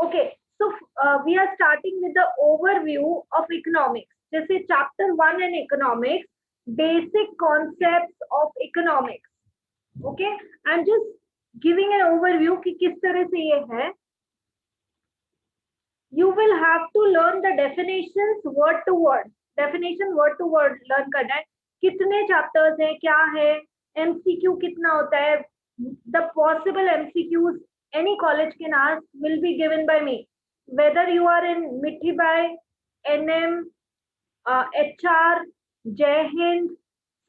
Okay, so we are starting with the overview of economics. जैसे chapter 1 in economics, basic concepts of economics. Okay, I'm just giving an overview कि किस तरह से ये है. You will have to learn the definitions word to word. Definition word to word learn करना है. कितने chapters हैं, क्या है, MCQ कितना होता है, the possible MCQs any college can ask will be given by me. Whether you are in Mithibai, NM, HR, Jai Hind,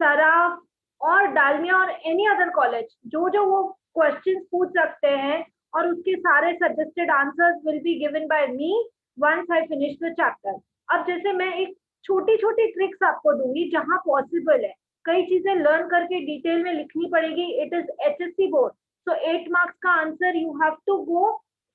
Saraf और डालमिया और एनी अदर कॉलेज, जो जो वो क्वेश्चंस पूछ सकते हैं और उसके सारे suggested answers will be given by me once I finish the chapter. अब जैसे मैं एक छोटी छोटी ट्रिक्स आपको दूंगी जहां पॉसिबल है. कई चीजें लर्न करके डिटेल में लिखनी पड़ेगी. It is HSC board, so 8 marks का answer you have to go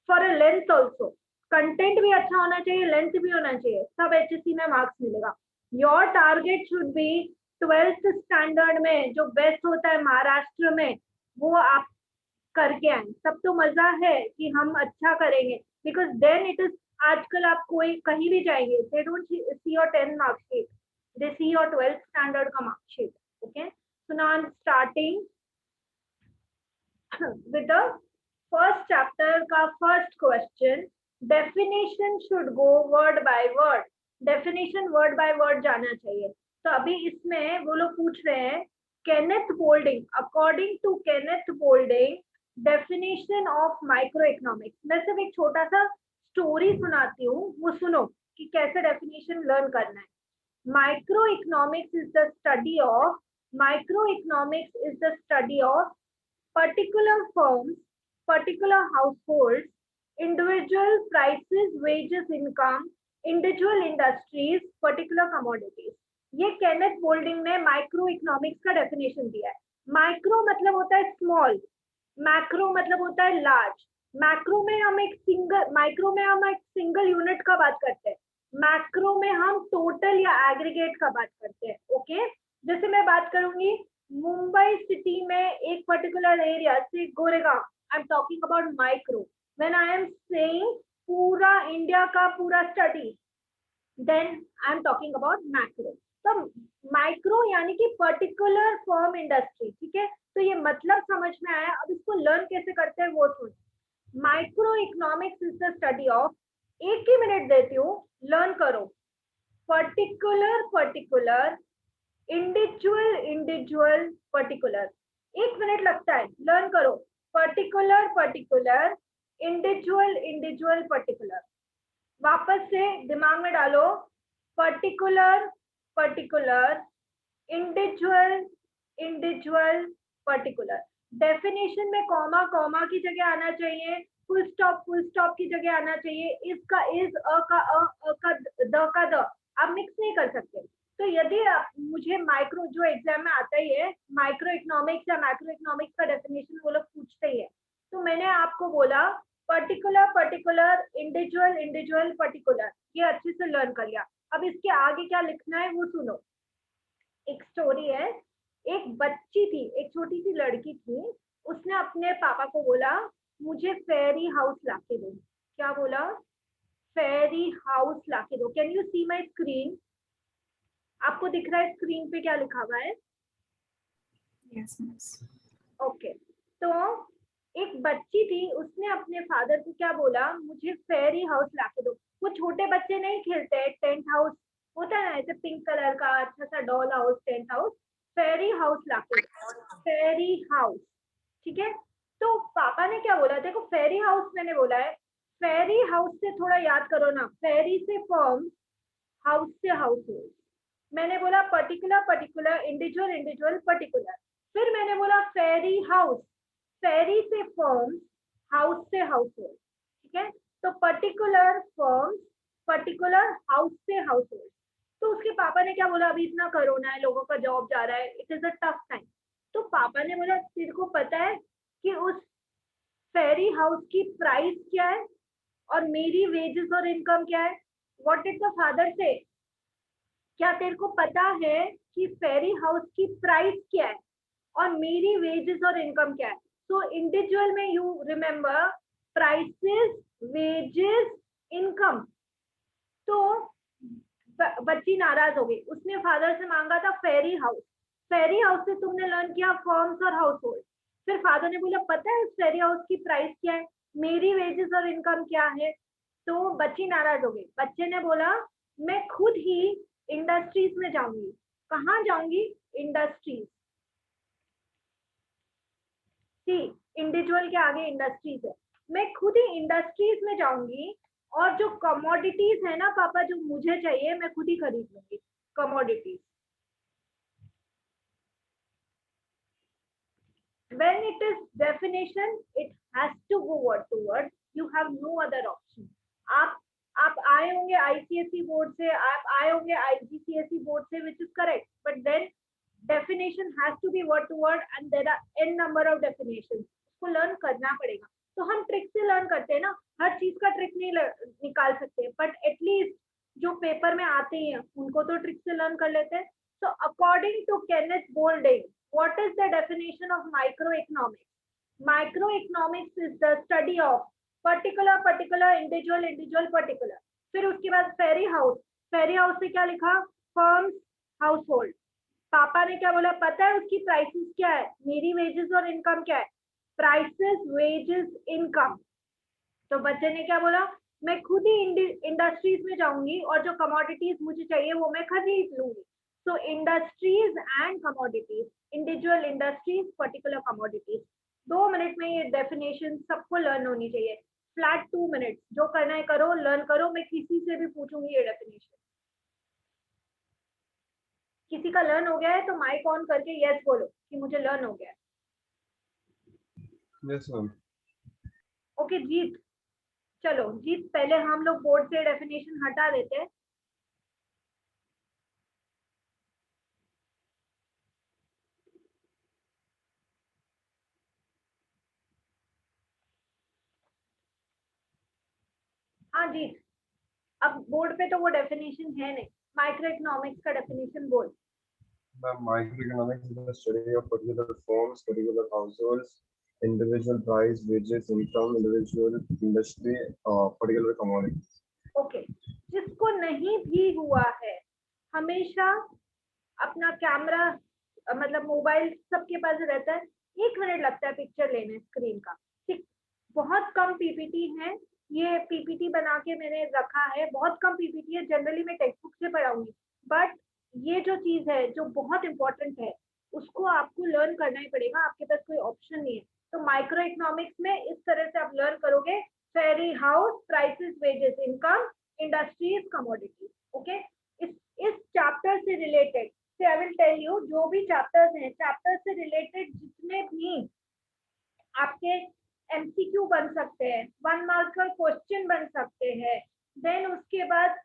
for a length also. Content भी अच्छा होना चाहिए, लेंथ भी होना चाहिए, सब HSC में मार्क्स मिलेगा. Your target should be 12th standard में जो बेस्ट होता है महाराष्ट्र में, वो आप करके आए. तब तो मजा है कि हम अच्छा करेंगे, बिकॉज देन इट इज, आजकल आप कोई कहीं भी जाएंगे, they don't see your 10 marksheet, they see your 12th standard का marksheet. Okay, so now I am starting with the first chapter का first question. Definition should go word by word. Definition word by word जाना चाहिए. तो अभी इसमें वो लोग पूछ रहे हैं Kenneth Boulding, according to Kenneth Boulding, definition of microeconomics. मैं सिर्फ एक छोटा सा स्टोरी सुनाती हूँ, वो सुनो कि कैसे डेफिनेशन लर्न करना है. Microeconomics is the study of particular firms, particular households, individual prices, wages, income, individual industries, particular commodities. ये केनेथ बोल्डिंग ने माइक्रो इकोनॉमिक्स का डेफिनेशन दिया है. माइक्रो मतलब होता है स्मॉल, मैक्रो मतलब होता है लार्ज. मैक्रो में हम एक सिंगल यूनिट का बात करते हैं. मैक्रो में हम टोटल या एग्रीगेट का बात करते हैं. ओके, जैसे मैं बात करूंगी मुंबई सिटी में एक पर्टिकुलर एरिया से Goregaon, I am talking about micro. When I am saying पूरा इंडिया का पूरा study, then I am talking about macro. तो माइक्रो यानी कि पर्टिकुलर फर्म इंडस्ट्री. ठीक है, तो ये मतलब समझ में आया. अब इसको लर्न कैसे करते हैं वो सुन. Micro economics is the study of, एक ही मिनट देती हूँ, लर्न करो. Particular, individual, particular. एक मिनट लगता है, लर्न करो. Particular, individual, particular. वापस से दिमाग में डालो. Particular, individual, particular. डेफिनेशन में कॉमा की जगह आना चाहिए, फुल स्टॉप की जगह आना चाहिए. इसका इज, अ का द. आप मिक्स नहीं कर सकते. तो यदि आप मुझे माइक्रो, जो एग्जाम में आता ही है, माइक्रो इकोनॉमिक्स या मैक्रो इकोनॉमिक्स का डेफिनेशन वो लोग पूछते ही है, तो मैंने आपको बोला पर्टिकुलर, इंडिविजुअल, पर्टिकुलर. ये अच्छे से लर्न कर लिया. अब इसके आगे क्या लिखना है वो सुनो. एक स्टोरी है. एक बच्ची थी, एक छोटी सी लड़की थी. उसने अपने पापा को बोला मुझे फेरी हाउस लाके दो. क्या बोला? फेरी हाउस लाके दो. Can you see my screen? आपको दिख रहा है स्क्रीन पे क्या लिखा हुआ है? Yes miss. ओके, तो एक बच्ची थी, उसने अपने फादर को क्या बोला, मुझे फेरी हाउस लाके दो. वो छोटे बच्चे नहीं खेलते हैं, टेंट हाउस होता है ऐसे पिंक कलर का अच्छा सा डॉल हाउस, टेंट हाउस. फेरी हाउस लाके दो, फेरी हाउस. ठीक है, तो पापा ने क्या बोला, देखो फेरी हाउस मैंने बोला है. फेरी हाउस से थोड़ा याद करो ना, फेरी से फॉर्म, हाउस से हाउस होल्ड. मैंने बोला पर्टिकुलर, इंडिविजुअल, पर्टिकुलर. फिर मैंने बोला फेरी हाउस, फेरी से फर्म, हाउस से हाउस होल्ड. ठीक है, तो पर्टिकुलर फर्म, पर्टिकुलर हाउस से हाउस होल्ड. तो उसके पापा ने क्या बोला, अभी इतना कोरोना है, लोगों का जॉब जा रहा है, it is a tough time. तो पापा ने बोला तेरे को पता है कि उस फेरी हाउस की प्राइस क्या है और मेरी वेजेस और इनकम क्या है? व्हाट डिड द फादर से? क्या तेरे को पता है कि फेरी हाउस की प्राइस क्या है और मेरी वेजेस और इनकम क्या है? सो इंडिविजुअल में you remember prices, wages, income. तो बच्ची नाराज हो गई, उसने फादर से मांगा था फेरी हाउस। फेरी हाउस से तुमने लर्न किया फर्म्स और हाउस होल्ड। फिर फादर ने बोला पता है उस फेरी हाउस की प्राइस क्या है, मेरी वेजेस और इनकम क्या है। तो बच्ची नाराज हो गई, बच्चे ने बोला मैं खुद ही इंडस्ट्रीज में जाऊंगी। कहाँ जाऊंगी? इंडस्ट्रीज। सी, इंडिविजुअल के आगे इंडस्ट्रीज है। मैं खुद ही इंडस्ट्रीज में जाऊंगी और जो कमोडिटीज है ना पापा, जो मुझे चाहिए मैं खुद ही खरीद लूंगी commodities. When it is definition, it has to go word to word. You have no other option. आप आए होंगे आईसीएसई बोर्ड से, आप आए होंगे आईजीसीएसई बोर्ड से, which is correct. But then definition has to be word to word, and there are n number of definitions. उसको learn करना पड़ेगा। तो हम ट्रिक से लर्न करते हैं ना, हर चीज का ट्रिक नहीं निकाल सकते, बट एटलीस्ट जो पेपर में आते हैं उनको तो ट्रिक से लर्न कर लेते हैं। So according to Kenneth Boulding, what is the definition of microeconomics? Microeconomics is the study of particular, individual, particular. फिर उसके बाद फेरी हाउस, फेरी हाउस से क्या लिखा? Firms, house hold. पापा ने क्या बोला पता है उसकी प्राइसेस क्या है, मेरी वेजेस और इनकम क्या है? Prices, wages, income. तो बच्चे ने क्या बोला, मैं खुद ही इंडस्ट्रीज में जाऊंगी और जो कमोडिटीज मुझे चाहिए वो मैं खरीद लूंगी। So industries and commodities, individual industries, particular commodities. 2 minute में ये डेफिनेशन सबको लर्न होनी चाहिए। फ्लैट 2 मिनट, जो करना है करो, लर्न करो। मैं किसी से भी पूछूंगी ये डेफिनेशन। किसी का लर्न हो गया है तो माइक ऑन करके यस बोलो कि मुझे लर्न हो गया है। Yes ma'am. ओके जीत, चलो जीत, पहले हम लोग बोर्ड से डेफिनेशन हटा देते हैं। हाँ जीत, अब बोर्ड पे तो वो डेफिनेशन है नहीं। माइक्रो इकोनॉमिक्स का डेफिनेशन बोल। Microeconomics is the study of particular firms, particular households, individual price, wages, income, individual industry, particular commodities. Okay, जिसको नहीं भी हुआ है हमेशा अपना कैमरा मतलब मोबाइल सबके पास रहता है, 1 मिनट लगता है पिक्चर लेने स्क्रीन का। ठीक, बहुत कम पीपीटी है, ये पीपीटी बना के मैंने रखा है, बहुत कम पीपीटी है, जनरली मैं टेक्स्ट बुक से पढ़ाऊंगी, बट ये जो चीज है जो बहुत इंपॉर्टेंट है उसको आपको लर्न करना ही पड़ेगा, आपके पास कोई ऑप्शन नहीं है। तो माइक्रो इकोनॉमिक्स में इस तरह से आप लर्न करोगे, फेरी house, prices, wages, income, industries, commodities. Okay, इस चैप्टर से रिलेटेड से आई विल टेल यू, जो भी चैप्टर्स हैं, चैप्टर से रिलेटेड जितने भी आपके एमसीक्यू बन सकते हैं, 1 मार्क का क्वेश्चन बन सकते हैं, देन उसके बाद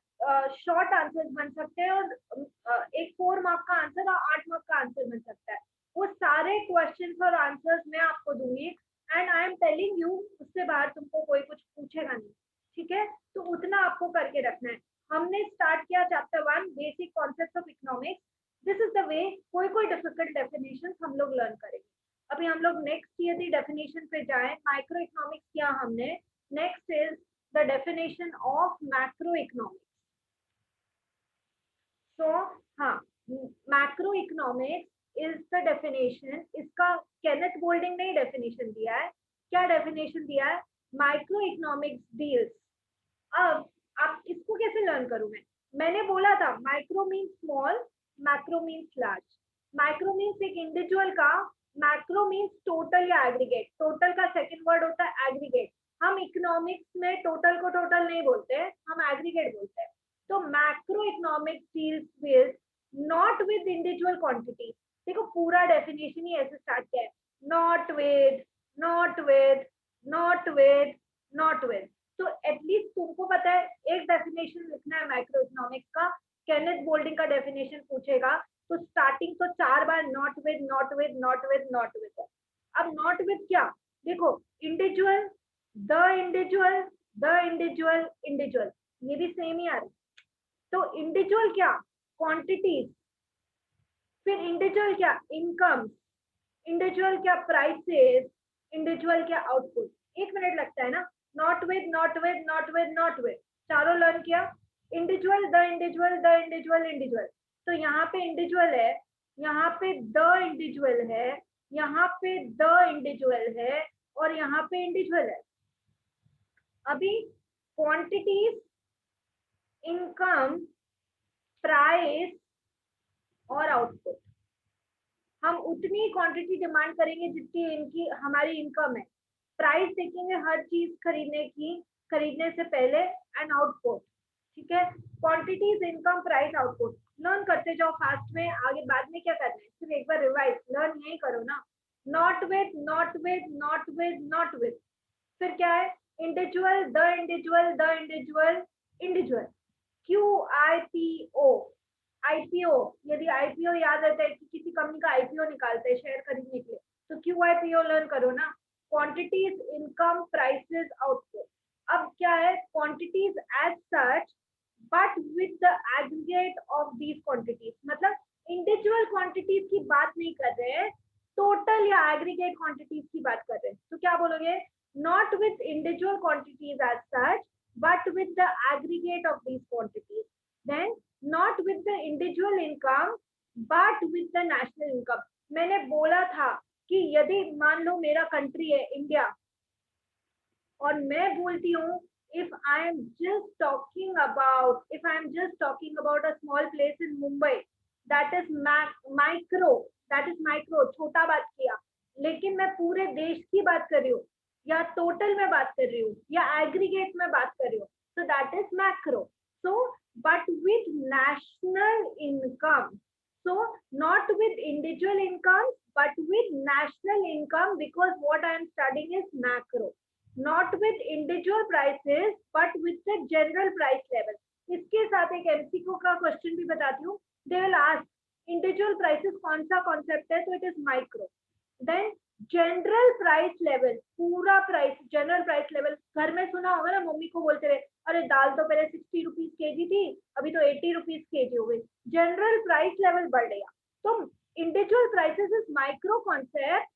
शॉर्ट आंसर्स बन सकते हैं, और एक 4 मार्क का आंसर और 8 मार्क का आंसर बन सकता है। वो सारे क्वेश्चंस और आंसर्स मैं आपको दूंगी, and I am telling you उससे बाहर तुमको कोई कुछ पूछेगा नहीं। ठीक है, तो उतना आपको करके रखना है। हमने स्टार्ट किया chapter 1 basic concept of economics. This is the way, कोई कोई डिफिकल्ट डेफिनेशन हम लोग लर्न करेंगे। अभी हम लोग नेक्स्ट यदि डेफिनेशन पे जाएं, माइक्रो इकोनॉमिक्स किया हमने, next is the definition of macro economics. So हाँ, macro economics is the definition, इसका केनेथ बोल्डिंग ने डेफिनेशन दिया है। क्या डेफिनेशन दिया है? Micro economics deals. अब आप इसको कैसे लर्न करूं मैंने बोला था micro means small, macro means large. Micro means एक इंडिविजुअल का, मैक्रो मीन्स टोटल या एग्रीगेट। टोटल का सेकंड वर्ड होता है एग्रीगेट। हम इकोनॉमिक्स में टोटल को टोटल नहीं बोलते हैं, हम एग्रीगेट बोलते हैं। तो macro economics deals with not with individual quantity. देखो पूरा डेफिनेशन ही ऐसे स्टार्ट किया है, not with, not with, not with, not with. तो एटलीस्ट तुमको पता है एक डेफिनेशन लिखना है माइक्रो इकोनॉमिक्स का। केनेथ बोल्डिंग का डेफिनेशन पूछेगा तो स्टार्टिंग तो 4 बार not with, not with, not with, not with है। अब नॉट विद क्या? देखो individual, the individual, the individual, individual, ये भी सेम ही आ रही। तो इंडिविजुअल क्या? क्वांटिटीज। फिर इंडिविजुअल क्या? इनकम। इंडिविजुअल क्या? प्राइसेस। इंडिविजुअल क्या? आउटपुट। 1 मिनट लगता है ना, with, not with, not with, चारों लर्न किया. Individual, the individual, the individual, individual. तो यहाँ पे इंडिविजुअल है, यहाँ पे द इंडिविजुअल है, यहाँ पे द इंडिविजुअल है और यहाँ पे इंडिविजुअल है. अभी क्वांटिटीज, इनकम, प्राइस और आउटपुट, हम उतनी क्वांटिटी डिमांड करेंगे जितनी इनकी हमारी इनकम है. प्राइस देखेंगे हर चीज खरीदने से पहले एंड आउटपुट. ठीक है, quantities, income, price, output. Learn करते जाओ फास्ट में. आगे बाद में क्या करना है, सिर्फ एक बार रिवाइज, लर्न यही करो ना. Not with, not with, not with, not with. फिर क्या है, individual, the individual, the individual, individual. QIPO, IPO. यदि IPO याद रहता है कि किसी कंपनी का IPO निकालते हैं शेयर खरीदने के लिए, तो QIPO लर्न करो ना. Quantities, income, prices, output. अब क्या है, quantities as such but with the aggregate of these quantities. मतलब इंडिविजुअल क्वांटिटीज की बात नहीं कर रहे हैं, टोटल या एग्रीगेट क्वांटिटीज की बात कर रहे हैं. तो क्या बोलोगे, not with individual quantities as such but with the aggregate of these quantities. Then not with the individual income but with the national income. मैंने बोला था कि यदि मान लो मेरा कंट्री है इंडिया और मैं बोलती हूँ if I am just talking about a small place in Mumbai, that is micro, छोटा बात किया. लेकिन मैं पूरे देश की बात कर रही हूँ या टोटल में बात कर रही हूँ या एग्रीगेट में बात कर रही हूँ, so that is macro. So but with national income, so not with individual income but with national income, because what I am studying is macro. Not with individual prices but with the general price level. इसके साथ एक MCQ का question भी बताती हूँ. They will ask individual prices कौन सा concept है, तो it is micro. Then general price level, पूरा प्राइस, जनरल प्राइस लेवल. घर में सुना होगा ना, मम्मी को बोलते रहे, अरे दाल तो पहले 60 रुपीज केजी थी, अभी तो 80 रुपीज केजी हो गई. जनरल प्राइस लेवल बढ़ गया. तो individual prices is micro concept,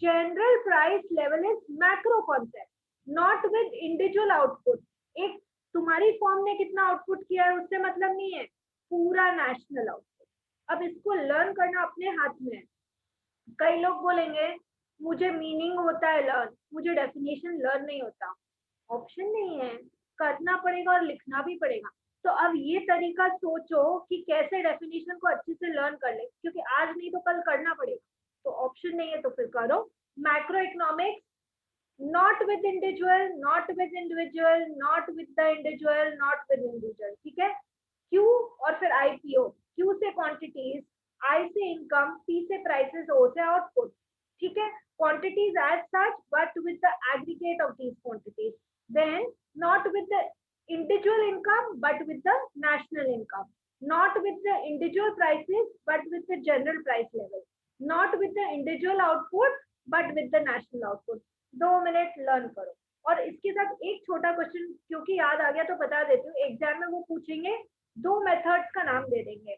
general price level is macro concept. Not with individual output. एक तुम्हारी फॉर्म ने कितना आउटपुट किया है उससे मतलब नहीं है, पूरा नेशनल आउटपुट. अब इसको लर्न करना अपने हाथ में है. कई लोग बोलेंगे मुझे मीनिंग होता है लर्न, मुझे डेफिनेशन लर्न नहीं होता. ऑप्शन नहीं है, करना पड़ेगा और लिखना भी पड़ेगा. तो अब ये तरीका सोचो कि कैसे डेफिनेशन को अच्छे से लर्न कर ले, क्योंकि आज नहीं तो कल करना पड़ेगा. तो ऑप्शन नहीं है तो फिर करो. Macro economics, not with individual, not with individual, not with the individual, not with individual. ठीक है. क्यू और फिर IPO. क्यू से क्वांटिटीज, आई से इनकम, पी से प्राइसेस, ओ से आउटपुट. ठीक है. Quantities as such but with the aggregate of these quantities. Then not with the individual income but with the national income. Not with the individual prices but with the general price level. Not with the individual output but with the national output. 2 minute learn करो. और इसके साथ एक छोटा question क्योंकि याद आ गया तो बता देती हूँ. एग्जाम में वो पूछेंगे, 2 मेथड्स का नाम दे देंगे.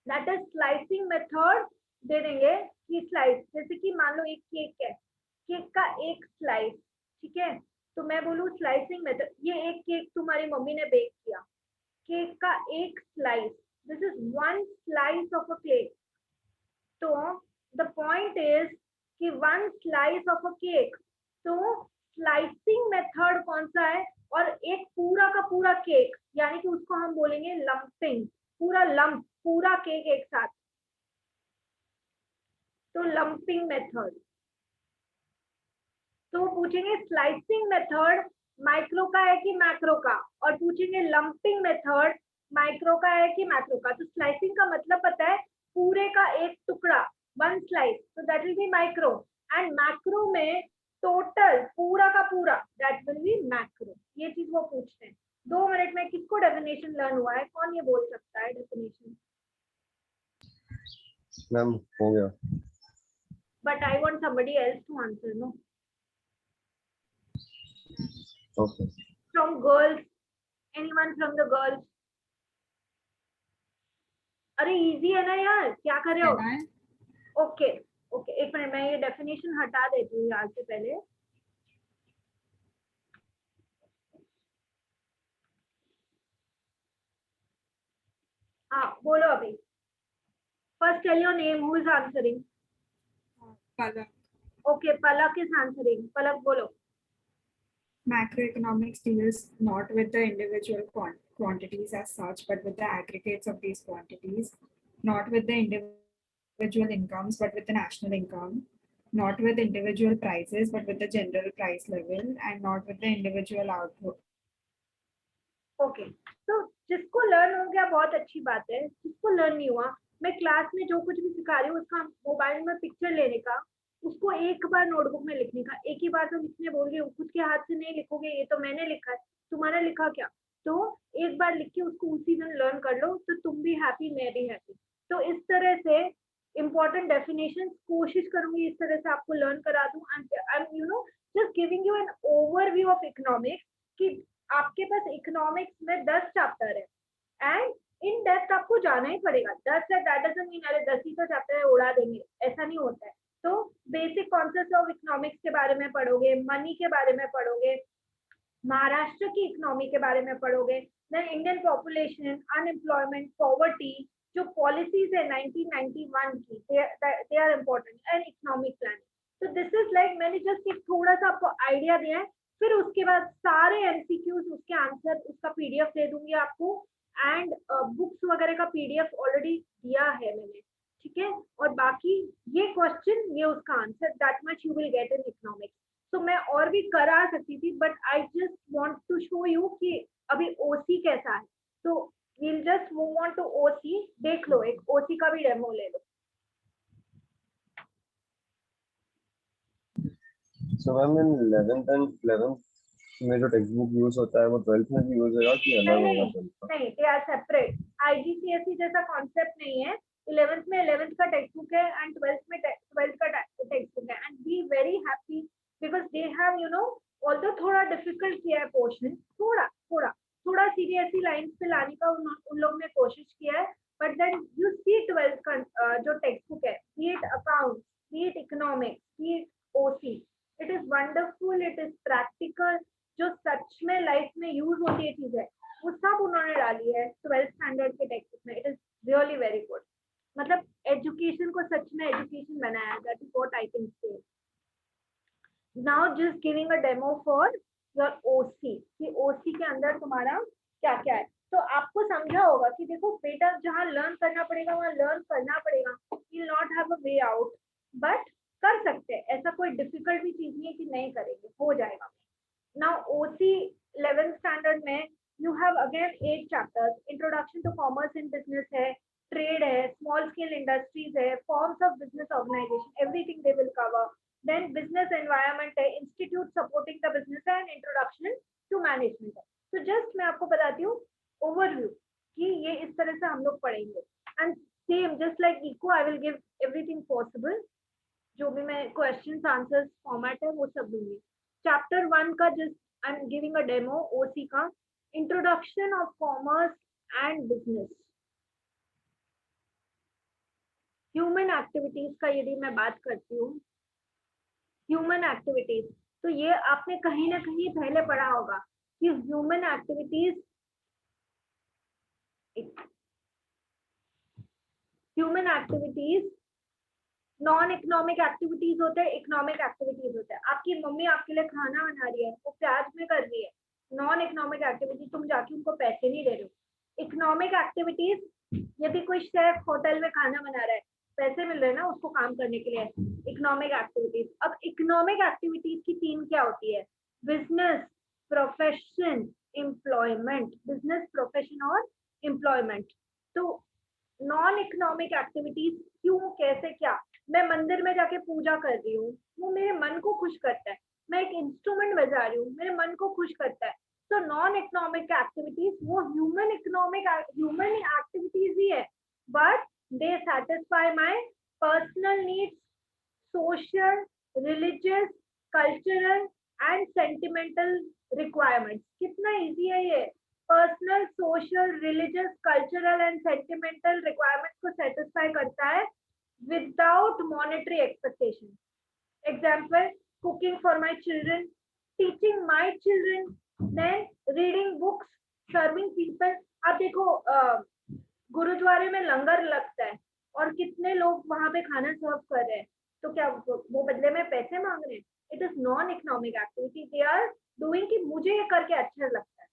दैट इज स्लाइसिंग मेथड दे देंगे कि स्लाइस, जैसे कि मान लो एक केक है, केक का एक स्लाइस. ठीक है, तो मैं बोलूँ स्लाइसिंग मेथड, ये एक केक तुम्हारी मम्मी ने बेक किया, केक का एक slice, this is 1 slice of a cake. तो द पॉइंट इज कि 1 स्लाइस ऑफ अ केक. तो स्लाइसिंग मेथड कौन सा है, और एक पूरा का पूरा केक, यानी कि उसको हम बोलेंगे लंपिंग, पूरा लंप, पूरा केक एक साथ. तो लंपिंग मेथड. तो पूछेंगे स्लाइसिंग मेथड माइक्रो का है कि मैक्रो का, और पूछेंगे लंपिंग मेथड माइक्रो का है कि मैक्रो का. तो स्लाइसिंग का मतलब पता है, पूरे का एक टुकड़ा, 1 स्लाइस, तो that will be micro. And macro में टोटल पूरा का पूरा, दैट विल बी मैक्रो. ये चीज वो पूछते हैं. 2 मिनट में किसको डेफिनेशन लर्न हुआ है, कौन ये बोल सकता है डेफिनेशन? मैम हो गया. But I want somebody else to answer, no? Okay. From girls, anyone from the girls? अरे इजी है ना यार, क्या कर रहे हो? ओके ओके, एक मिनट, मैं ये डेफिनेशन हटा देती हूँ यहाँ से पहले. बोलो अभी. First tell your name. Who is answering? Palak. Okay, Palak is answering. Palak, bolo. Macroeconomics deals not with the individual quantities as such, but with the aggregates of these quantities, not with the individual incomes, but with the national income, not with individual prices, but with the general price level, and not with the individual output. Okay, तो जिसको learn हो गया बहुत अच्छी बात है. जिसको learn नहीं हुआ, मैं क्लास में जो कुछ भी सिखा रही हूँ उसका मोबाइल में पिक्चर लेने का, उसको एक बार नोटबुक में लिखने का. एक ही बार तो लिखने बोल रही हूँ, खुद के हाथ से नहीं लिखोगे. ये तो मैंने लिखा है, तुम्हारा लिखा क्या? तो एक बार लिख के उसको उसी दिन लर्न कर लो, तो तुम भी हैप्पी, मैं भी हैप्पी. तो इस तरह से इम्पोर्टेंट डेफिनेशन कोशिश करूंगी इस तरह से आपको लर्न करा दूं. And you know, just giving you an overview of economics कि आपके पास इकोनॉमिक्स में 10 चैप्टर है एंड इन डेप्थ आपको जाना ही पड़ेगा. 10 है दैट डजंट मीन अरे 10 ही तो चैप्टर है उड़ा देंगे, ऐसा नहीं होता है. तो बेसिक कॉन्सेप्ट ऑफ इकोनॉमिक्स के बारे में पढ़ोगे, मनी के बारे में पढ़ोगे, महाराष्ट्र की इकोनॉमी के बारे में पढ़ोगे, then Indian population, unemployment, poverty, जो पॉलिसीज है 1991 की, they are important, and economic planning. तो दिस इज लाइक, मैंने जस्ट एक थोड़ा सा आपको आइडिया दिया है. फिर उसके बाद सारे एमसीक्यूज, उसके आंसर, उसका पीडीएफ दे दूंगी आपको, एंड बुक्स वगैरह का पीडीएफ ऑलरेडी दिया है मैंने, ठीक है. और बाकी ये क्वेश्चन, ये उसका answer, that much you will get in economics. तो मैं और भी करा सकती थी, but I just want to show you कि अभी ओसी कैसा है. तो we'll just move on to OC. देख लो, एक ओसी का भी डेमो ले लो. So ma'am in 11th and 11th में जो टेक्स्ट बुक यूज होता है वो 12th में भी यूज होगा कि अलग होगा? 12th का नहीं, दे आर सेपरेट. आईजीसीएसई जैसा कॉन्सेप्ट नहीं है. 11th में 11th का टेक्स्ट बुक है एंड 12th में 12th का टेक्स्ट बुक है. And be very happy because they have, you know, although थोड़ा डिफिकल्ट किया है पोर्शन, थोड़ा सीबीएसई लाइंस पे लाने का उन लोगों ने कोशिश किया है. But then you see 12th का जो टेक्स्ट बुक है, B it accounts, B it economics, B it OC, it is wonderful, it is practical. जो सच में लाइफ में यूज होती है चीजें, वो सब उन्होंने डाली है 12th स्टैंडर्ड के टेक्स्ट बुक में. It is really very good. मतलब एजुकेशन को सच में एजुकेशन बनाया. That is what I can say. Now just giving a demo for your OC कि ओसी के अंदर तुम्हारा क्या क्या है. तो आपको समझा होगा कि देखो बेटा, जहाँ लर्न करना पड़ेगा वहाँ लर्न करना पड़ेगा. You will not have a way out, but कर सकते हैं. ऐसा कोई डिफिकल्ट भी चीज नहीं है कि नहीं करेंगे, हो जाएगा. Now OC 11th standard में you have again 8 chapters. Introduction to commerce and business है, trade है, small scale industries है, forms of business organization, everything they will cover. Then business environment है, institute supporting the business and introduction to management है. तो just मैं आपको बताती हूँ overview कि ये इस तरह से हम लोग पढ़ेंगे. And same just like eco, I will give everything possible. जो भी मैं क्वेश्चंस आंसर्स फॉर्मेट है वो सब दूंगी. चैप्टर 1 का just I am giving a demo OC का. Introduction of commerce and business. Human activities का यदि मैं बात करती हूँ, ह्यूमन एक्टिविटीज, तो ये आपने कहीं ना कहीं पहले पढ़ा होगा कि human activities, non economic activities होते हैं, इकोनॉमिक एक्टिविटीज होते हैं. आपकी मम्मी आपके लिए खाना बना रही है, वो प्याज में कर रही है, नॉन इकोनॉमिक एक्टिविटी. तुम जाके उनको पैसे नहीं दे रहे हो. इकोनॉमिक एक्टिविटीज, यदि कोई शेफ होटल में खाना बना रहा है, पैसे मिल रहे हैं ना उसको काम करने के लिए, इकोनॉमिक एक्टिविटीज. अब इकोनॉमिक एक्टिविटीज की 3 क्या होती है? Business, profession, employment. Business, profession और एम्प्लॉयमेंट. तो नॉन इकोनॉमिक एक्टिविटीज क्यों, कैसे, क्या? मैं मंदिर में जाके पूजा कर रही हूँ, वो मेरे मन को खुश करता है. मैं एक इंस्ट्रूमेंट बजा रही हूँ, मेरे मन को खुश करता है. तो नॉन इकोनॉमिक एक्टिविटीज वो ह्यूमन एक्टिविटीज ही है, but they satisfy my personal needs, social, religious, cultural and sentimental requirements. कितना इजी है ये. Personal, social, religious, cultural and sentimental requirements को सेटिस्फाई करता है without monetary expectation. Example, cooking for my children, teaching my children, then reading books, serving people. अब देखो गुरुद्वारे में लंगर लगता है और कितने लोग वहां पे खाना सर्व कर रहे हैं, तो क्या वो बदले में पैसे मांग रहे हैं? It is non economic activity, they are doing कि मुझे ये करके अच्छा लगता है।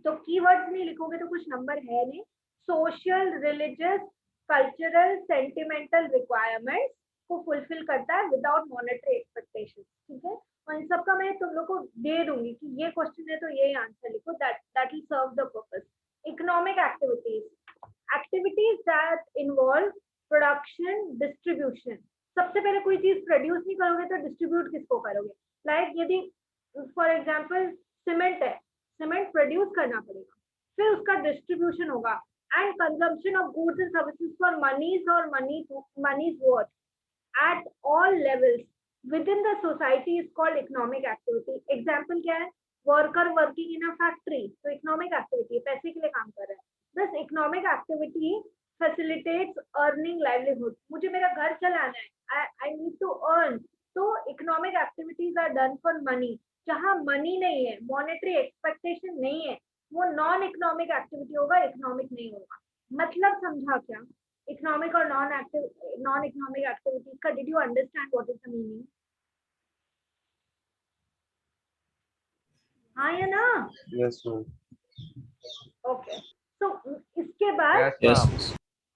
तो कीवर्ड्स नहीं लिखोगे तो कुछ नंबर है नहीं। Social, religious, cultural, sentimental requirements को फुलफिल करता है विदाउट मॉनेटरी एक्सपेक्टेशन, ठीक है। और इन सबका मैं तुम लोग को दे दूंगी कि ये क्वेश्चन है तो यही आंसर लिखो, that will serve the purpose. Economic activities, activities that involve production, distribution. सबसे पहले कोई चीज प्रोड्यूस नहीं करोगे तो डिस्ट्रीब्यूट किसको करोगे? लाइक यदि फॉर एग्जाम्पल सीमेंट है, सीमेंट प्रोड्यूस करना पड़ेगा, फिर उसका डिस्ट्रीब्यूशन होगा, and consumption of goods and services for money's और money's worth at all levels within the society is called economic activity. Example क्या है? Worker working in a factory, तो economic activity है, पैसे के लिए काम कर रहा है। Thus economic activity facilitates earning livelihood. मुझे मेरा घर चलाना है, I need to earn, तो economic activities are done for money. जहाँ money नहीं है, monetary expectation नहीं है, वो non economic activity होगा, economic नहीं होगा। मतलब समझा क्या? इकोनॉमिक और नॉन इकोनॉमिक एक्टिविटीज का did you understand what is the meaning? हाँ या ना? Yes, ma'am. ओके, सो इसके बाद Yes.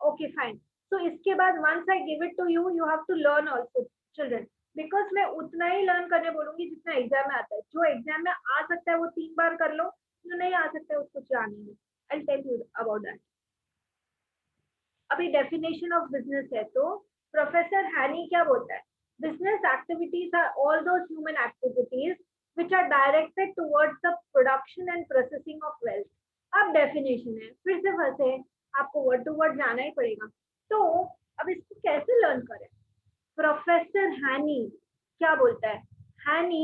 ओके फाइन, सो इसके बाद once I give it to you, you have to learn also children, because मैं उतना ही लर्न करने बोलूंगी जितना एग्जाम में आता है। जो एग्जाम में आ सकता है वो 3 बार कर लो, जो नहीं आ सकता है उसको जानिए। I tell you about that. अभी डेफिनेशन ऑफ बिजनेस है तो प्रोफेसर हैनी क्या बोलता है? Business activities are all those human activities which are directed towards the production and processing of wealth. अब डेफिनेशन है, फिर से फंसे, आपको वर्ड टू वर्ड जाना ही पड़ेगा। तो अब इसको कैसे लर्न करें? प्रोफेसर हैनी क्या बोलता है? हैनी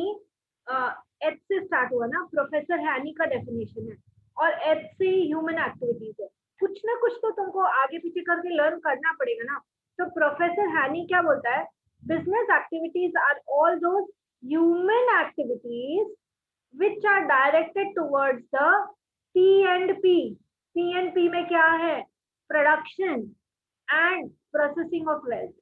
एच से स्टार्ट हुआ ना, प्रोफेसर हैनी का डेफिनेशन है, और एच से ह्यूमन एक्टिविटीज है। कुछ ना कुछ तो तुमको आगे पीछे करके लर्न करना पड़ेगा ना। तो प्रोफेसर हैनी क्या बोलता है? Business activities are all those human activities which are directed towards the P and P. P and P में क्या है? Production and processing of wealth.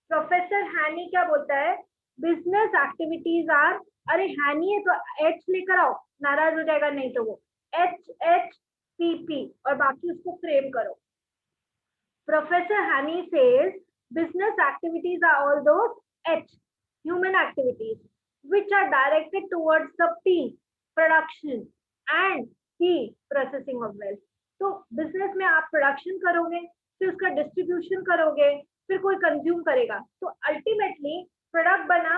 Professor Haney क्या बोलता है? बिजनेस एक्टिविटीज आर, अरे हैनी है तो एच लेकर आओ, नाराज हो जाएगा नहीं तो वो एच एच पी पी और बाकी उसको फ्रेम करो। Professor Haney says business activities are all those h human activities which are directed towards the P, production, and P, processing of wealth. तो बिजनेस में आप प्रोडक्शन करोगे, फिर उसका डिस्ट्रीब्यूशन करोगे, फिर कोई कंज्यूम करेगा, तो अल्टीमेटली प्रोडक्ट बना,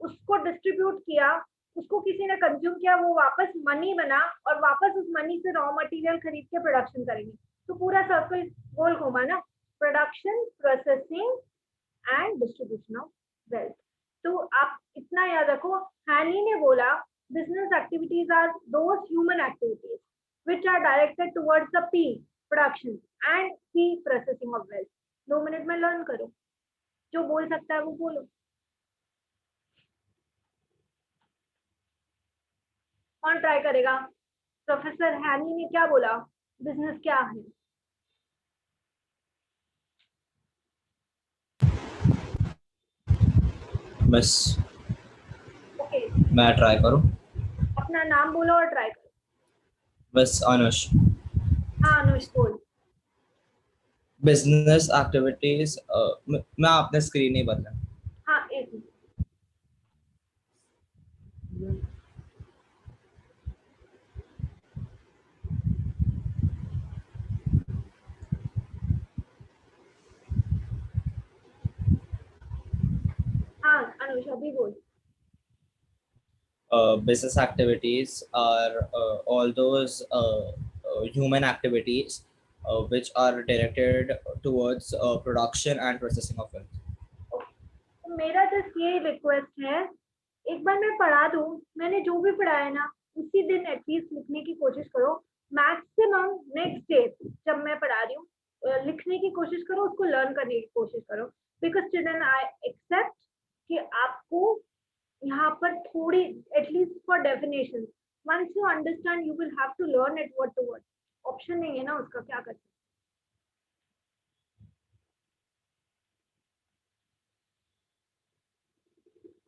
उसको डिस्ट्रीब्यूट किया, उसको किसी ने कंज्यूम किया, वो वापस मनी बना, और वापस उस मनी से रॉ मटेरियल खरीद के प्रोडक्शन करेंगे। तो पूरा सर्कल गोल घूमा ना, production, processing and distribution of wealth. तो आप इतना याद रखो, हैनी ने बोला business activities are those human activities which are directed towards the P, production, and P, processing of wealth. 2 minute में लर्न करो, जो बोल सकता है वो बोलो। कौन ट्राई करेगा? प्रोफेसर हैनी ने क्या बोला? बिजनेस क्या है? बस ओके, मैं ट्राई करूं। अपना नाम बोलो और ट्राई करो। बस अनुष। हाँ अनुष बोल। बिजनेस एक्टिविटीज, मैं आपने स्क्रीन नहीं बदला। हाँ एक मिनट। हाँ अनुष अभी बोल। Business activities are all those human activities which are directed towards production and processing of wealth. तो मेरा जस्ट ये रिक्वेस्ट है, एक बार मैं पढ़ा दूं, मैंने जो भी पढ़ाया ना उसी दिन एटलीस्ट लिखने की कोशिश करो। मैक्सिमम नेक्स्ट डे जब मैं पढ़ा रही हूँ लिखने की कोशिश करो, उसको लर्न करने की कोशिश करो, बिकॉज चिल्ड्रन आई एक्सेप्ट कि आपको यहाँ पर थोड़ी at least for definition, once you understand you will have to learn it word to word. Option नहीं है ना उसका, क्या कर सकते।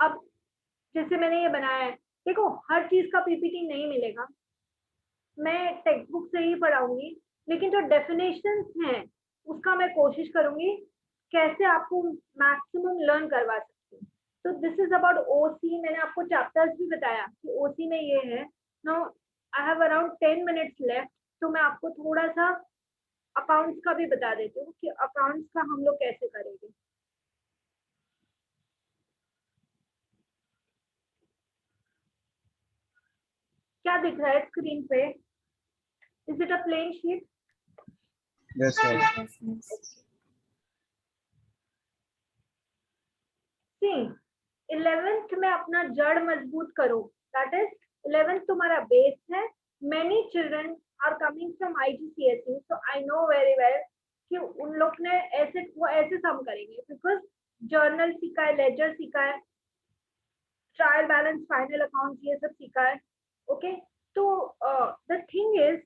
अब जैसे मैंने ये बनाया है, देखो हर चीज का पीपीटी नहीं मिलेगा, मैं टेक्स्ट बुक से ही पढ़ाऊंगी, लेकिन जो डेफिनेशंस हैं उसका मैं कोशिश करूंगी कैसे आपको मैक्सिमम लर्न करवा सकती हूँ। तो दिस इज अबाउट ओसी। मैंने आपको चैप्टर्स भी बताया कि ओसी में ये है। Now I have around 10 minutes left, तो मैं आपको थोड़ा सा अकाउंट्स का भी बता देती हूँ कि अकाउंट्स का हम लोग कैसे करेंगे। क्या दिख रहा है स्क्रीन पे? Is it a plain sheet? Yes, ma'am. Yes, yes. See 11th में अपना जड़ मजबूत करो, दैट इज 11th तुम्हारा बेस है। Many children are coming from IGCSE, so I know very well कि उन लोग ने ऐसे वो ऐसे सम करेंगे, बिकॉज जर्नल सीखा है, लेजर सीखा है, ट्रायल बैलेंस, फाइनल अकाउंट, ये सब सीखा है। ओके, तो द थिंग इज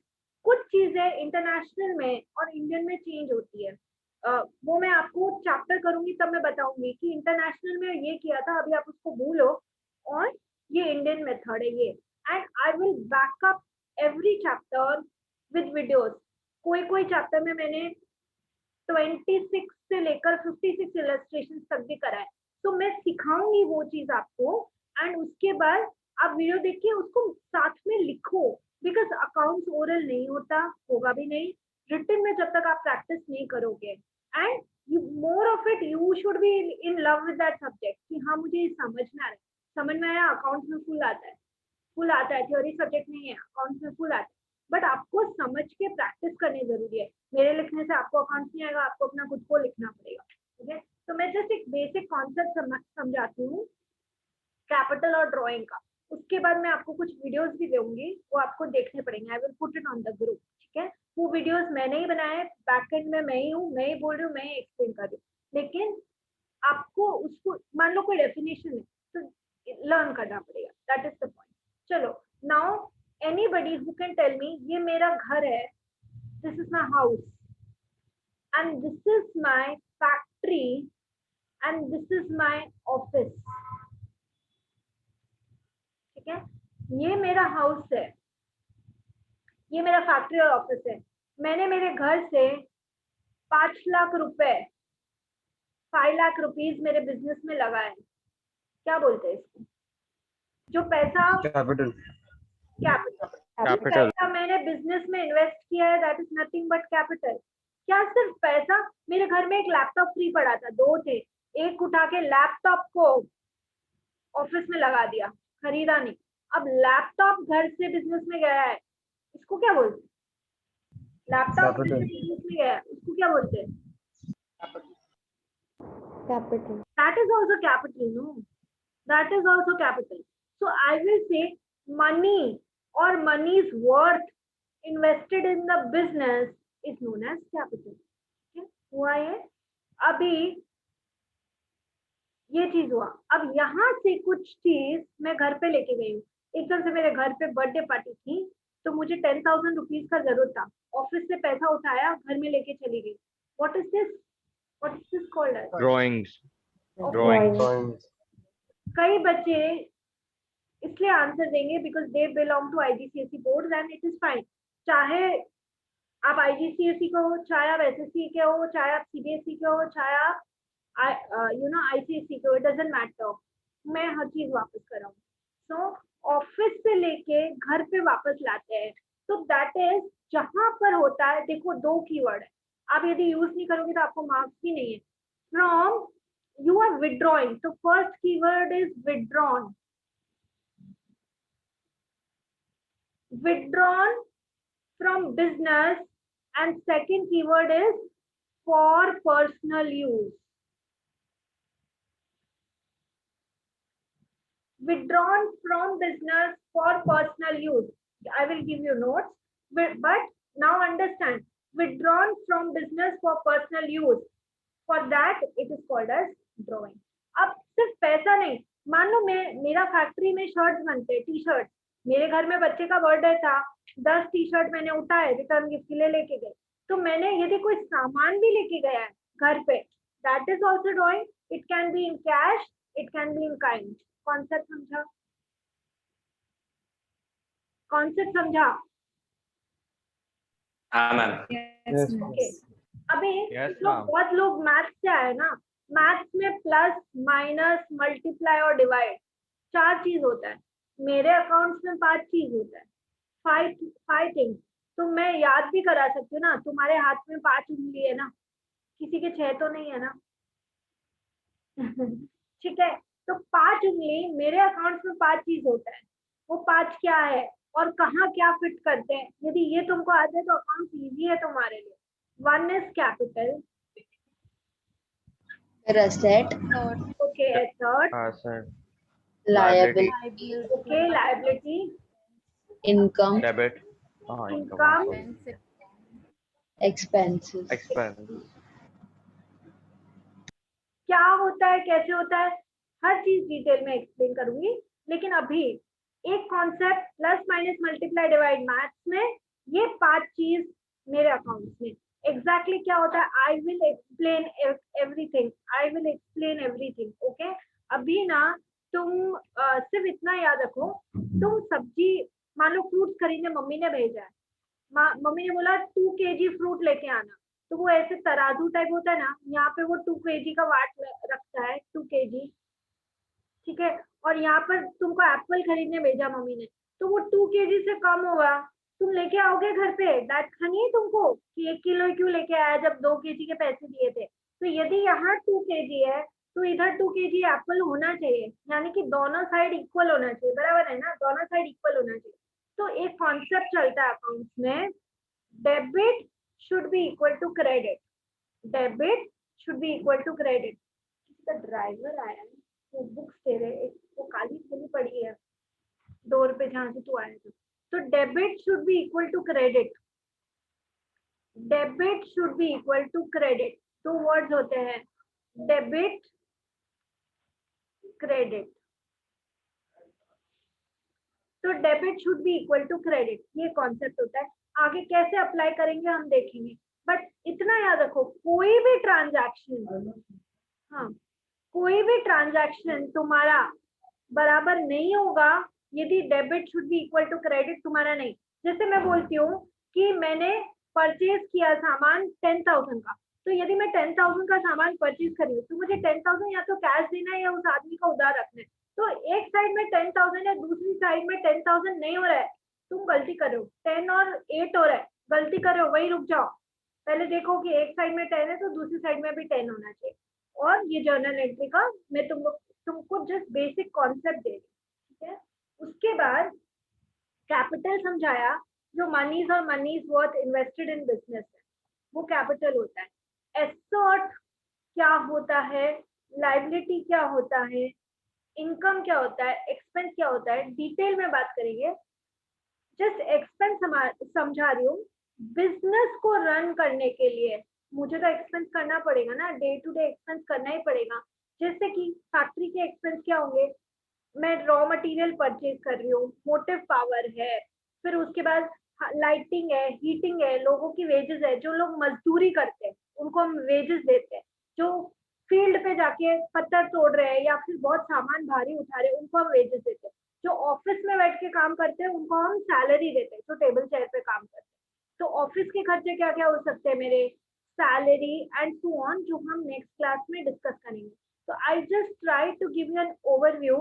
कुछ चीजें इंटरनेशनल में और इंडियन में चेंज होती है। वो मैं आपको चैप्टर करूंगी तब मैं बताऊंगी कि इंटरनेशनल में ये किया था, अभी आप उसको भूलो, और ये इंडियन मेथड है ये। And I will backup every chapter with videos. कोई कोई चैप्टर में मैंने 26 से लेकर 56 इलस्ट्रेशन तक भी करा है, तो मैं सिखाऊंगी वो चीज आपको। एंड उसके बाद आप वीडियो देखिए, उसको साथ में लिखो, बिकॉज अकाउंट्स ओरल नहीं होता, होगा भी नहीं रिटन में जब तक आप प्रैक्टिस नहीं करोगे। And you more of it you should be in love with that subject कि हाँ मुझे ये समझना है, समझ में आया। अकाउंट्स में फुल आता है, फुल आता है, थ्योरी सब्जेक्ट नहीं है, अकाउंट्स में फुल आता है, बट आपको समझ के प्रैक्टिस करनी जरूरी है। मेरे लिखने से आपको अकाउंट्स नहीं आएगा, आपको अपना खुद को लिखना पड़ेगा। ठीक है, तो मैं जस्ट एक बेसिक कॉन्सेप्ट समझाती हूँ कैपिटल और ड्राइंग का। उसके बाद मैं आपको कुछ वीडियोस भी दूंगी, वो आपको देखने पड़ेंगे। I will put it on the group, ठीक है। वो वीडियोस मैंने ही बनाए, बैक एंड में मैं ही हूँ, मैं ही बोल रही हूँ, मैं ही एक्सप्लेन कर रही हूँ, लेकिन आपको उसको मान लो कोई डेफिनेशन है तो लर्न करना पड़ेगा, दैट इज द पॉइंट। चलो, now anybody who can tell me, ये मेरा घर है, this is my house and this is my factory and this is my office. ठीक है, ये मेरा हाउस है, ये मेरा फैक्ट्री और ऑफिस है। मैंने मेरे घर से 5 लाख रुपए 5 लाख रुपीज मेरे बिजनेस में लगाए। क्या बोलते हैं इसको? जो पैसा Capital. कैपिटल पैसा मैंने बिजनेस में इन्वेस्ट किया है, that is nothing but capital. क्या सिर्फ पैसा? मेरे घर में एक लैपटॉप फ्री पड़ा था, 2 थे, एक उठा के लैपटॉप को ऑफिस में लगा दिया, खरीदा नहीं। अब लैपटॉप घर से बिजनेस में गया है, इसको क्या बोलते हैं? लैपटॉप घर से बिजनेस में गया है, उसको क्या बोलते हैं? Capital. That is also capital, no? That is also capital. So I will say money or money's worth invested in the business is known as capital. Okay? हुआ ये? अभी ये चीज हुआ। अब यहाँ से कुछ चीज मैं घर पे लेके गई हूँ। एकदम से मेरे घर पे बर्थडे पार्टी थी, तो मुझे 10,000 रुपीज का जरूरत था। ऑफिस से पैसा उठाया, घर में लेके चली गई। What is this? What is this called as? Drawings. Okay. Drawings. Drawings. कई बच्चे इसलिए आंसर देंगे because they belong to IGCSE board and it is fine. चाहे आप IGCSE के हो, चाहे आप SSC के हो, चाहे आप CBSE के हो, चाहे आप ICSE के हो, इट डजंट मैटर। मैं हर चीज वापस कर रहा हूँ। सो ऑफिस से लेके घर पे वापस लाते हैं, तो दैट इज जहां पर होता है। देखो 2 कीवर्ड है, आप यदि यूज नहीं करोगे तो आपको मार्क्स भी नहीं है। From you are withdrawing, so first keyword is withdrawn from business, and second keyword is for personal use. Withdrawn from business for personal use. I will give you notes, but now understand, withdrawn from business for personal use, for that it is called as drawing. अब सिर्फ पैसा नहीं, मान लो मेरा factory में shirt बनते, T shirt, मेरे घर में बच्चे का बर्थडे था, 10 टी शर्ट मैंने उठाए, रिटर्न गिफ्ट के लिए लेके गए। तो मैंने यदि कोई सामान भी लेके गया है घर पे, that is also drawing. It can be in cash, it can be in kind. Concept समझा? कॉन्सेप्ट समझा? हाँ मैम। Yes, Yes, ओके, अभी Yes, जो ma'am. बहुत लोग मैथ्स से आए ना, मैथ्स में प्लस माइनस मल्टीप्लाई और डिवाइड 4 चीज होता है, मेरे अकाउंट्स में 5 चीज होता है, 5 थिंग्स। तो मैं याद भी करा सकती हूँ ना, तुम्हारे हाथ में 5 उंगली है ना, किसी के 6 तो नहीं है ना। ठीक है, तो 5 उंगली मेरे अकाउंट्स में 5 चीज होता है, वो 5 क्या है और कहाँ क्या फिट करते हैं, यदि ये तुमको आता है तो अकाउंट इजी है तुम्हारे लिए। 1 is capital, asset, okay, assets, Asset, liability, okay, liability, income, debit, income, expenses. expense. क्या होता है, कैसे होता है, हर चीज डिटेल में एक्सप्लेन करूंगी। लेकिन अभी एक concept, plus minus multiply divide maths में ये 5 चीज मेरे अकाउंट्स में एग्जैक्टली क्या होता है, I will explain everything, I will explain everything. Okay, अभी ना तुम सिर्फ इतना याद रखो, तुम सब्जी, मान लो फ्रूट खरीदने मम्मी ने भेजा है, मम्मी ने बोला 2 kg फ्रूट लेके आना, तो वो ऐसे तराजू टाइप होता है ना, यहाँ पे वो 2 kg का वाट रखता है, 2 kg, ठीक है। और यहाँ पर तुमको एप्पल खरीदने भेजा मम्मी ने, तो वो 2 kg से कम होगा, तुम लेके आओगे घर पे, डांट खानी है तुमको कि 1 किलो क्यों लेके आया जब 2 kg के पैसे दिए थे। तो यदि यहाँ 2 kg है तो इधर 2 kg एप्पल होना चाहिए, यानी कि दोनों साइड इक्वल होना चाहिए, बराबर है ना, दोनों साइड इक्वल होना चाहिए। तो एक कॉन्सेप्ट चलता है अकाउंट्स में, debit should be equal to credit, debit should be equal to credit। इसका ड्राइवर आया है, वो बुक्स दे रहे, एक वो काली थैली पड़ी है डोर पे जहाँ से तू आया था। तो debit should be equal to credit, debit should be equal to credit, 2 words होते हैं, डेबिट क्रेडिट। तो debit should be equal to credit, ये कॉन्सेप्ट होता है। आगे कैसे अप्लाई करेंगे हम देखेंगे, बट इतना याद रखो, कोई भी ट्रांजैक्शन, हाँ, कोई भी ट्रांजैक्शन तुम्हारा बराबर नहीं होगा यदि debit should be equal to credit तुम्हारा नहीं। जैसे मैं बोलती हूँ कि मैंने परचेज किया सामान 10,000 का, तो यदि मैं 10,000 का सामान परचेज करी तो मुझे 10,000 या तो कैश देना है या उस आदमी का उधार रखना है। तो एक साइड में 10,000 है, दूसरी साइड में 10,000 नहीं हो रहा है, तुम गलती कर रहे हो, 10 और 8 हो रहा है, गलती कर रहे हो, वही रुक जाओ, पहले देखो कि एक साइड में 10 है तो दूसरी साइड में भी 10 होना चाहिए। और ये जर्नल एंट्री का मैं तुमको जस्ट बेसिक कॉन्सेप्ट दे रही हूँ, ठीक है। उसके बाद कैपिटल समझाया, जो मनीज और money's worth invested in business है, वो कैपिटल होता है। एसेट क्या होता है, लायबिलिटी क्या होता है, इनकम क्या होता है, एक्सपेंस क्या होता है, डिटेल में बात करेंगे। जस्ट एक्सपेंस समझा रही हूँ, बिजनेस को रन करने के लिए मुझे तो एक्सपेंस करना पड़ेगा ना, डे टू डे एक्सपेंस करना ही पड़ेगा। जैसे कि फैक्ट्री के एक्सपेंस क्या होंगे, मैं रॉ मटेरियल परचेज कर रही हूँ, मोटिव पावर है, फिर उसके बाद लाइटिंग है, हीटिंग है, लोगों की वेजेस है, जो लोग मजदूरी करते हैं उनको हम वेजेस देते हैं, जो फील्ड पे जाके पत्थर तोड़ रहे हैं या फिर बहुत सामान भारी उठा रहे हैं उनको हम वेजेस देते हैं, जो ऑफिस में बैठ के काम करते हैं उनको हम सैलरी देते हैं, जो टेबल चेयर पे काम करते हैं। तो ऑफिस के खर्चे क्या क्या हो सकते हैं मेरे, सैलरी एंड सो ऑन, जो हम नेक्स्ट क्लास में डिस्कस करेंगे। तो I just try to give you an overview.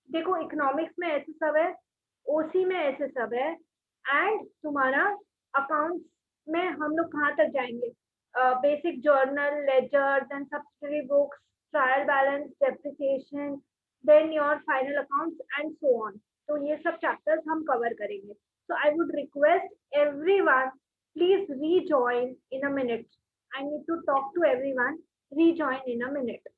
देखो इकोनॉमिक्स में ऐसे सब है, ओसी में ऐसे सब है, एंड तुम्हारा अकाउंट्स में हम लोग कहाँ तक जाएंगे, basic journal, ledger, then subsidiary books, trial balance, depreciation, then your final accounts and so on. तो ये सब चैप्टर्स हम कवर करेंगे। So I would request everyone, please rejoin in a minute. I need to talk to everyone. Rejoin in a minute.